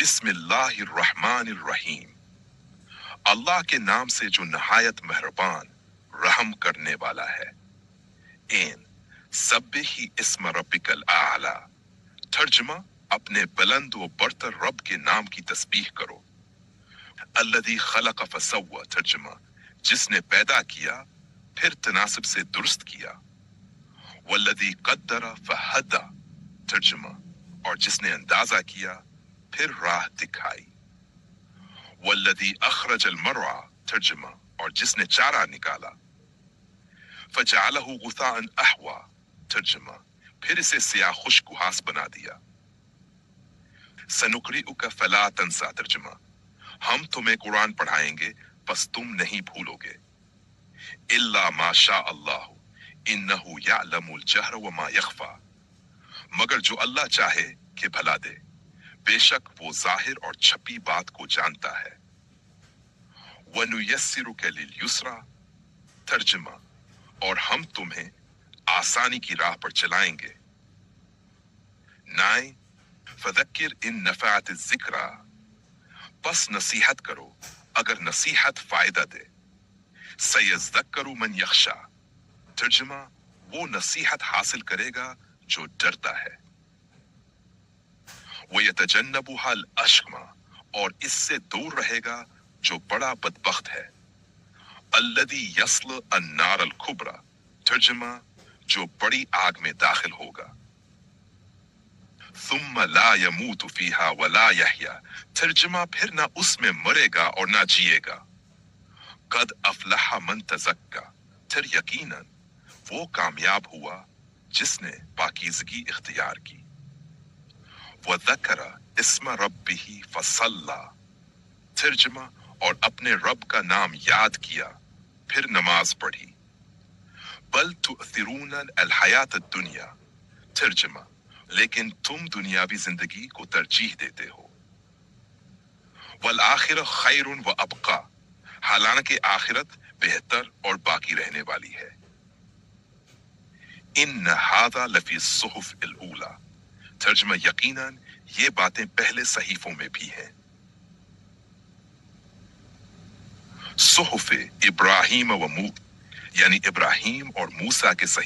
بسم اللہ الرحمن الرحیم، اللہ کے نام سے جو نہایت مہربان رحم کرنے والا ہے۔ این سبح اسم ربک الاعلی، ترجمہ اپنے بلند و برتر رب کے نام کی تسبیح کرو۔ الذی خلق فسوى، ترجمہ جس نے پیدا کیا پھر تناسب سے درست کیا۔ والذی قدر فہدی، ترجمہ اور جس نے اندازہ کیا پھر راہ دکھائی۔ والذی اخرج المرعى، ترجمہ اور جس نے چارہ نکالا۔ فجعلہ غثاء احوى، ترجمہ پھر اسے سیاہ خشک گھاس بنا دیا۔ سنقرئک فلا تنسى، ترجمہ ہم تمہیں قرآن پڑھائیں گے پس تم نہیں بھولو گے۔ الا ما شاء اللہ انہ یعلم الجہر وما یخفی، مگر جو اللہ چاہے کہ بھلا دے، بے شک وہ ظاہر اور چھپی بات کو جانتا ہے۔ وَنُيَسِّرُكَ لِلْيُسْرَىٰ، ترجمہ اور ہم تمہیں آسانی کی راہ پر چلائیں گے۔ 9 فَذَكِّرْ إِن نَفَعَتِ الذِّكْرَىٰ، پس نصیحت کرو اگر نصیحت فائدہ دے۔ سَيَذَّكَّرُ مَن يَخْشَىٰ، ترجمہ وہ نصیحت حاصل کرے گا جو ڈرتا ہے۔ وَيَتَجَنَّبُهَا الْأَشْقَىٰ، اور اس سے دور رہے گا جو بڑا بدبخت ہے۔ الَّذِي يَصْلَى النَّارَ الْكُبْرَىٰ، ترجمہ جو بڑی آگ میں داخل ہوگا۔ ثُمَّ لَا يَمُوتُ فِيهَا وَلَا يَحْيَىٰ، ترجمہ پھر نہ اس میں مرے گا اور نہ جیے گا۔ قَدْ أَفْلَحَ مَن تَزَكَّىٰ، پھر یقیناً وہ کامیاب ہوا جس نے پاکیزگی اختیار کی۔ وَذَكَرَ اسْمَ رَبِّهِ فَصَلَّىٰ، ترجمہ اور اپنے رب کا نام یاد کیا پھر نماز پڑھی۔ بل تؤثرون الحیات الدنیا، ترجمہ لیکن تم دنیاوی زندگی کو ترجیح دیتے ہو۔ والآخرہ خیر وابقیٰ، حالانکہ آخرت بہتر اور باقی رہنے والی ہے۔ ان ھذا لفی الصحف الاولی، ترجمہ یقیناً یہ باتیں پہلے صحیفوں میں بھی ہیں۔ صحف ابراہیم و یعنی ابراہیم اور موسیٰ کے صحیفے